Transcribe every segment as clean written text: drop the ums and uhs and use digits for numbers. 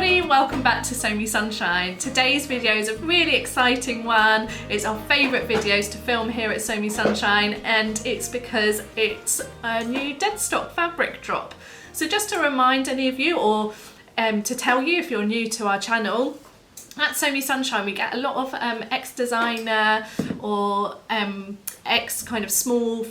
Zoe, welcome back to Sew Me Sunshine. Today's video is a really exciting one. It's our favourite videos to film here at Sew Me Sunshine, and it's because it's a new Deadstock fabric drop. So just to remind any of you, or to tell you if you're new to our channel, at Sew Me Sunshine we get a lot of ex-designer or ex kind of small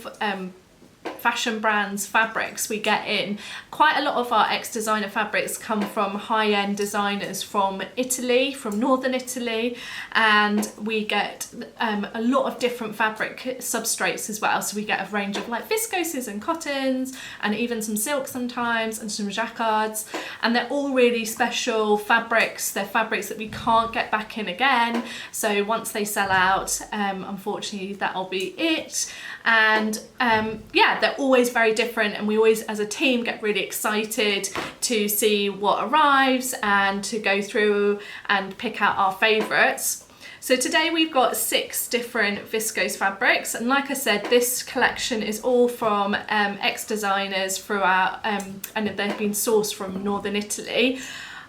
fashion brands fabrics we get in. Quite a lot of our ex-designer fabrics come from high-end designers from Italy, from northern Italy, and we get a lot of different fabric substrates as well. So we get a range of like viscoses and cottons and even some silk sometimes and some jacquards, and they're all really special fabrics. They're fabrics that we can't get back in again, so once they sell out, unfortunately that'll be it. And yeah, they're always very different, and we always as a team get really excited to see what arrives and to go through and pick out our favourites. So today we've got 6 different viscose fabrics, and like I said, this collection is all from ex-designers throughout, and they've been sourced from northern Italy.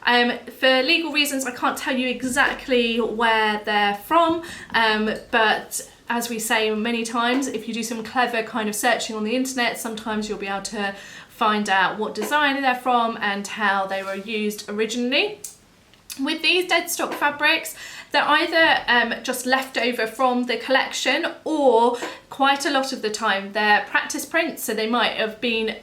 For legal reasons I can't tell you exactly where they're from, but as we say many times, if you do some clever kind of searching on the internet, sometimes you'll be able to find out what designer they're from and how they were used originally. With these Deadstock fabrics, they're either just left over from the collection, or quite a lot of the time they're practice prints, so they might have been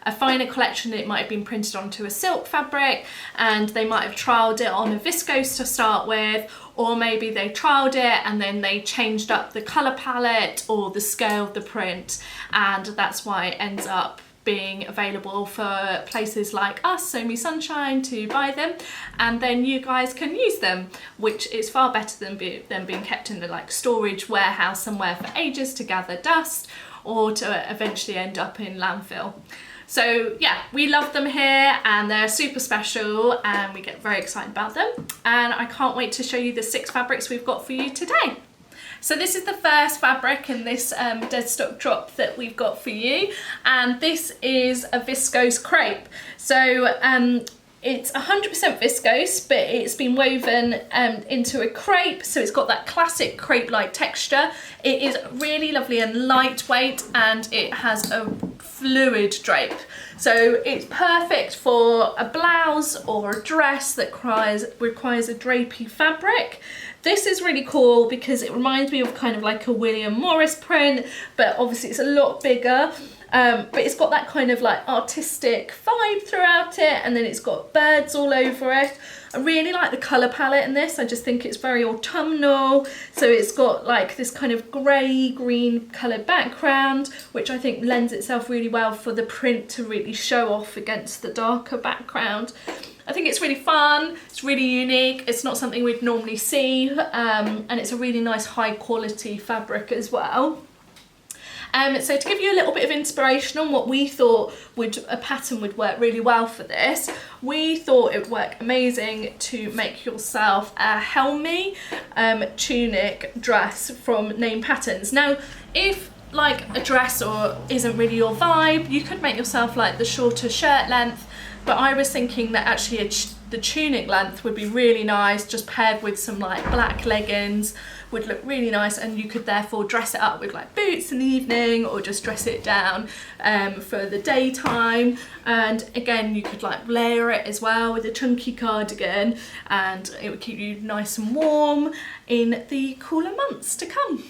a finer collection. It might have been printed onto a silk fabric, and they might have trialled it on a viscose to start with, or maybe they trialled it and then they changed up the colour palette or the scale of the print, and that's why it ends up being available for places like us, Sew Me Sunshine, to buy them, and then you guys can use them, which is far better than being kept in the like storage warehouse somewhere for ages to gather dust or to eventually end up in landfill. So yeah, we love them here and they're super special and we get very excited about them, and I can't wait to show you the 6 fabrics we've got for you today. So this is the first fabric in this Deadstock drop that we've got for you, and this is a viscose crepe. So it's 100% viscose, but it's been woven into a crepe, so it's got that classic crepe-like texture. It is really lovely and lightweight, and it has a fluid drape. So it's perfect for a blouse or a dress that requires a drapey fabric. This is really cool because it reminds me of kind of like a William Morris print, but obviously it's a lot bigger. But it's got that kind of like artistic vibe throughout it, and then it's got birds all over it. I really like the colour palette in this. I just think it's very autumnal. So it's got like this kind of grey green coloured background, which I think lends itself really well for the print to really show off against the darker background. I think it's really fun, it's really unique, it's not something we'd normally see, and it's a really nice high quality fabric as well. So to give you a little bit of inspiration on what we thought a pattern would work really well for this, we thought it would work amazing to make yourself a Helmi tunic dress from Name Patterns. Now, if like a dress or isn't really your vibe, you could make yourself like the shorter shirt length, but I was thinking that actually the tunic length would be really nice, just paired with some like black leggings would look really nice, and you could therefore dress it up with like boots in the evening or just dress it down for the daytime. And again, you could like layer it as well with a chunky cardigan, and it would keep you nice and warm in the cooler months to come.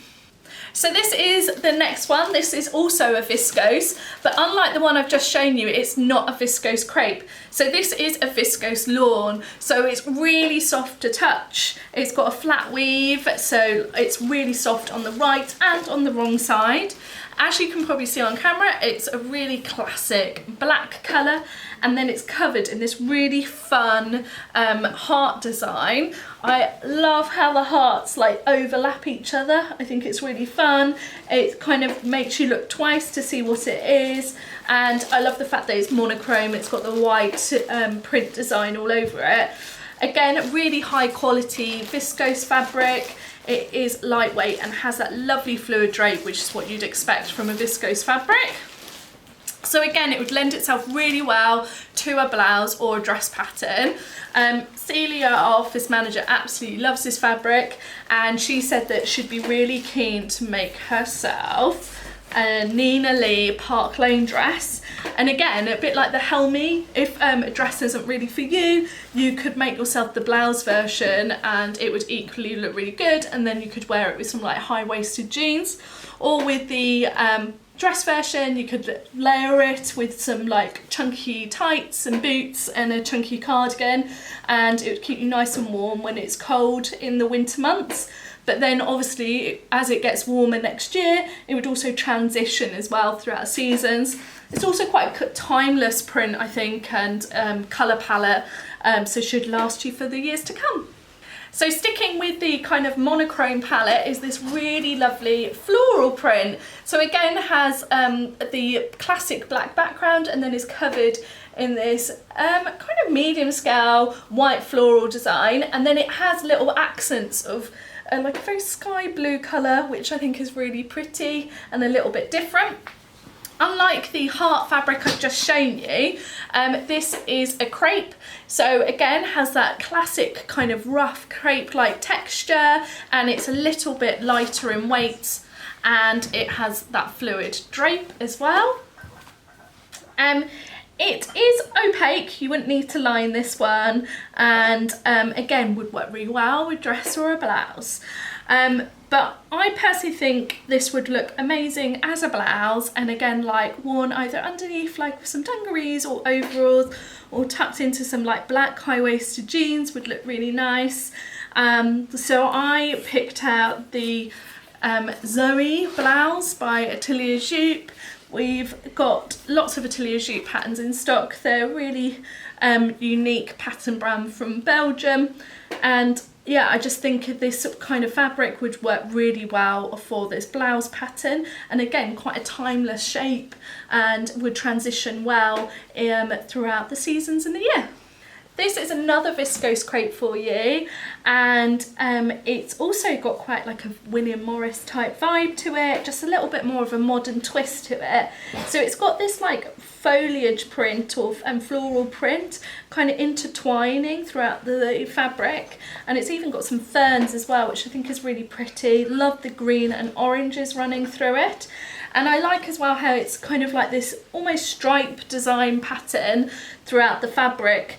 So this is the next one. This is also a viscose, but unlike the one I've just shown you, it's not a viscose crepe. So this is a viscose lawn. So it's really soft to touch. It's got a flat weave, so it's really soft on the right and on the wrong side. As you can probably see on camera, it's a really classic black colour, and then it's covered in this really fun heart design. I love how the hearts like overlap each other. I think it's really fun. It kind of makes you look twice to see what it is, and I love the fact that it's monochrome. It's got the white print design all over it. Again, really high quality viscose fabric. It is lightweight and has that lovely fluid drape, which is what you'd expect from a viscose fabric. So again, it would lend itself really well to a blouse or a dress pattern. Celia, our office manager, absolutely loves this fabric, and she said that she'd be really keen to make herself a Nina Lee Park Lane dress. And again, a bit like the Helmi, if a dress isn't really for you, you could make yourself the blouse version and it would equally look really good, and then you could wear it with some like high-waisted jeans. Or with the dress version, you could layer it with some like chunky tights and boots and a chunky cardigan, and it would keep you nice and warm when it's cold in the winter months. But then obviously as it gets warmer next year, it would also transition as well throughout seasons. It's also quite a timeless print, I think, and colour palette, so should last you for the years to come. So sticking with the kind of monochrome palette is this really lovely floral print. So again, has the classic black background and then is covered in this kind of medium scale white floral design, and then it has little accents of like a very sky blue colour, which I think is really pretty and a little bit different. Unlike the heart fabric I've just shown you, this is a crepe. So again, has that classic kind of rough crepe-like texture, and it's a little bit lighter in weight, and it has that fluid drape as well. It is opaque, you wouldn't need to line this one, and again would work really well with dress or a blouse. But I personally think this would look amazing as a blouse, and again like worn either underneath like with some dungarees or overalls, or tucked into some like black high-waisted jeans would look really nice. So I picked out the Zoey blouse by Atelier Jupe. We've got lots of Atelier Jupe patterns in stock. They're really unique pattern brand from Belgium, and yeah, I just think this kind of fabric would work really well for this blouse pattern, and again quite a timeless shape and would transition well throughout the seasons in the year. This is another viscose crepe for you, and it's also got quite like a William Morris type vibe to it, just a little bit more of a modern twist to it. So it's got this like foliage print or floral print kind of intertwining throughout the fabric, and it's even got some ferns as well, which I think is really pretty. Love the green and oranges running through it. And I like as well how it's kind of like this almost stripe design pattern throughout the fabric,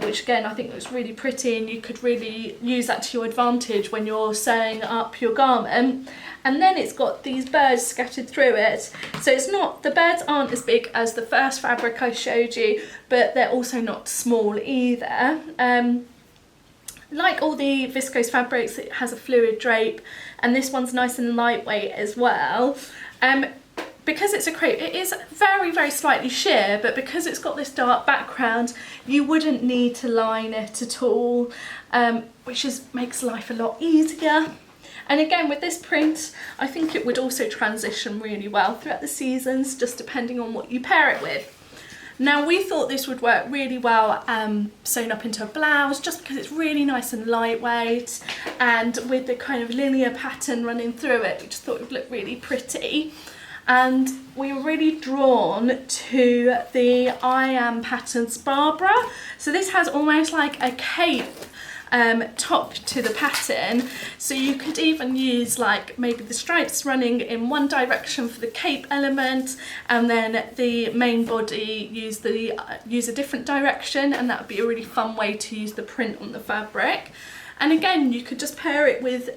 which again I think looks really pretty, and you could really use that to your advantage when you're sewing up your garment. And then it's got these birds scattered through it. So it's not, the birds aren't as big as the first fabric I showed you, but they're also not small either. Like all the viscose fabrics, it has a fluid drape, and this one's nice and lightweight as well. Because it's a crepe, it is very, very slightly sheer, but because it's got this dark background, you wouldn't need to line it at all, which makes life a lot easier. And again, with this print, I think it would also transition really well throughout the seasons, just depending on what you pair it with. Now, we thought this would work really well sewn up into a blouse, just because it's really nice and lightweight, and with the kind of linear pattern running through it, we just thought it would look really pretty. And we were really drawn to the I Am Patterns Barbara. So this has almost like a cape top to the pattern, so you could even use like maybe the stripes running in one direction for the cape element, and then the main body use a different direction, and that would be a really fun way to use the print on the fabric. And again, you could just pair it with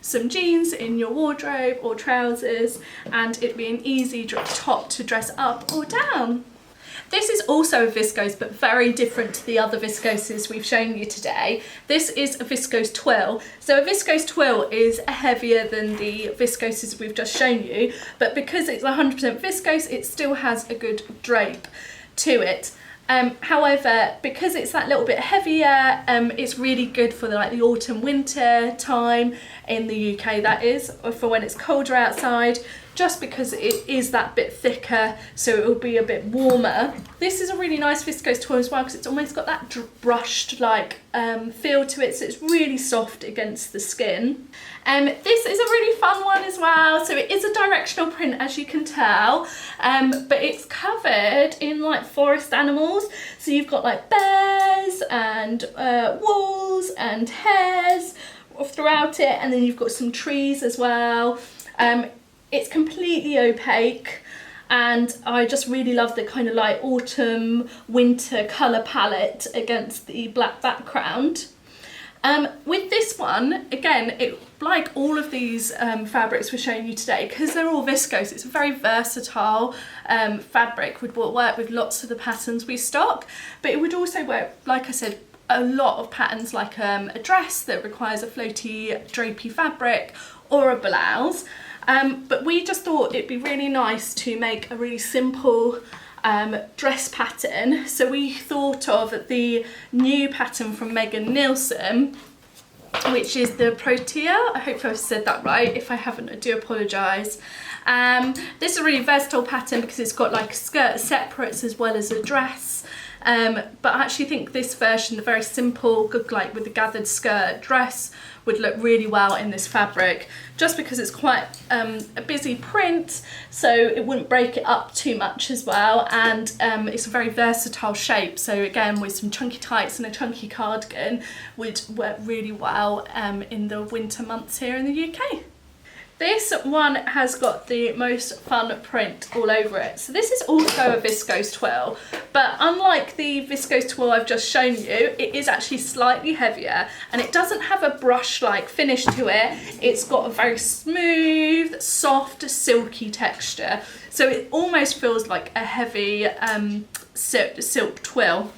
some jeans in your wardrobe or trousers, and it'd be an easy top to dress up or down. This is also a viscose, but very different to the other viscoses we've shown you today. This is a viscose twill. So a viscose twill is heavier than the viscoses we've just shown you, but because it's 100% viscose, it still has a good drape to it. However, because it's that little bit heavier, it's really good for the autumn winter time in the UK, that is, or for when it's colder outside. just because it is that bit thicker, so it will be a bit warmer. This is a really nice viscose twill as well because it's almost got that brushed like feel to it, so it's really soft against the skin. This is a really fun one as well. So it is a directional print, as you can tell, but it's covered in like forest animals. So you've got like bears and wolves and hares throughout it, and then you've got some trees as well. It's completely opaque, and I just really love the kind of like autumn winter colour palette against the black background. With this one, again, like all of these fabrics we're showing you today, because they're all viscose, it's a very versatile fabric, would work with lots of the patterns we stock, but it would also work, like I said, a lot of patterns like a dress that requires a floaty drapey fabric or a blouse. But we just thought it'd be really nice to make a really simple dress pattern. So we thought of the new pattern from Nielsen, which is the Protea. I hope I've said that right. If I haven't, I do apologise. This is a really versatile pattern because it's got like skirt separates as well as a dress. But I actually think this version, the very simple, good like with the gathered skirt dress, would look really well in this fabric, just because it's quite a busy print, so it wouldn't break it up too much as well, and it's a very versatile shape, so again with some chunky tights and a chunky cardigan would work really well in the winter months here in the UK. This one has got the most fun print all over it. So this is also a viscose twill, but unlike the viscose twill I've just shown you, it is actually slightly heavier, and it doesn't have a brush-like finish to it. It's got a very smooth, soft, silky texture. So it almost feels like a heavy silk twill.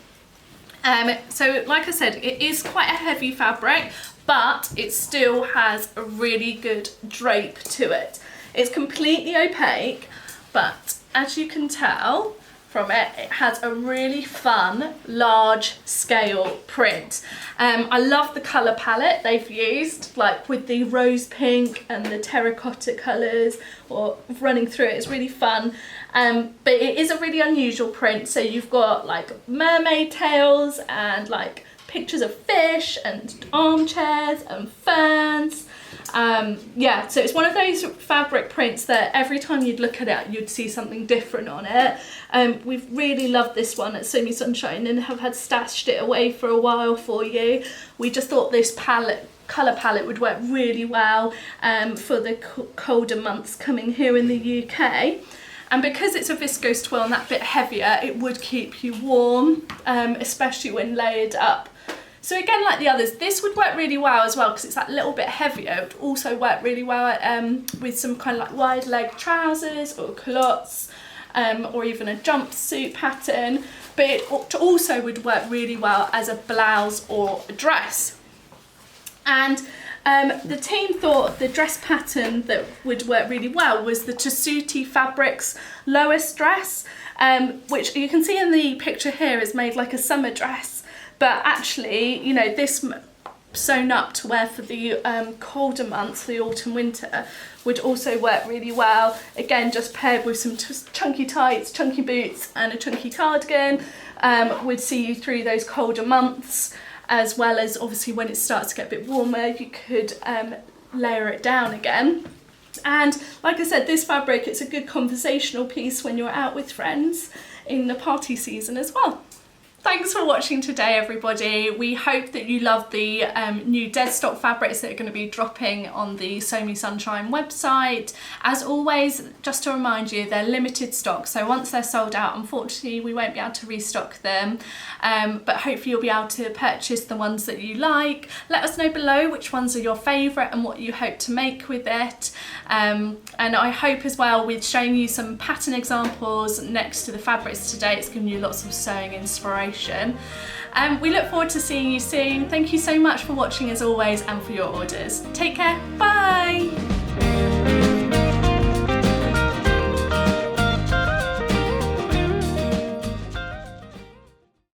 So like I said, it is quite a heavy fabric, but it still has a really good drape to it. It's completely opaque, but as you can tell from it, it has a really fun, large scale print. I love the colour palette they've used, like with the rose pink and the terracotta colours or running through it. It's really fun. But it is a really unusual print, so you've got like mermaid tails and like pictures of fish and armchairs and ferns. Yeah, so it's one of those fabric prints that every time you'd look at it, you'd see something different on it. We've really loved this one at Somi Sunshine and have had stashed it away for a while for you. We just thought this colour palette would work really well for the colder months coming here in the UK. And because it's a viscose twill and that bit heavier, it would keep you warm, especially when layered up. So again, like the others, this would work really well as well because it's that little bit heavier. It would also work really well with some kind of like wide leg trousers or culottes, or even a jumpsuit pattern. But it also would work really well as a blouse or a dress. And the team thought the dress pattern that would work really well was the Tessuti Fabrics Lois dress, which you can see in the picture here is made like a summer dress. But actually, you know, this sewn up to wear for the colder months, the autumn winter, would also work really well. Again, just paired with some chunky tights, chunky boots and a chunky cardigan, would see you through those colder months, as well as obviously when it starts to get a bit warmer, you could layer it down again. And like I said, this fabric, it's a good conversational piece when you're out with friends in the party season as well. Thanks for watching today, everybody. We hope that you love the new Deadstock fabrics that are going to be dropping on the Somi Sunshine website. As always, just to remind you, they're limited stock, so once they're sold out, unfortunately, we won't be able to restock them. But hopefully you'll be able to purchase the ones that you like. Let us know below which ones are your favourite and what you hope to make with it. And I hope as well, with showing you some pattern examples next to the fabrics today, it's given you lots of sewing inspiration. We look forward to seeing you soon. Thank you so much for watching as always and for your orders. Take care, bye!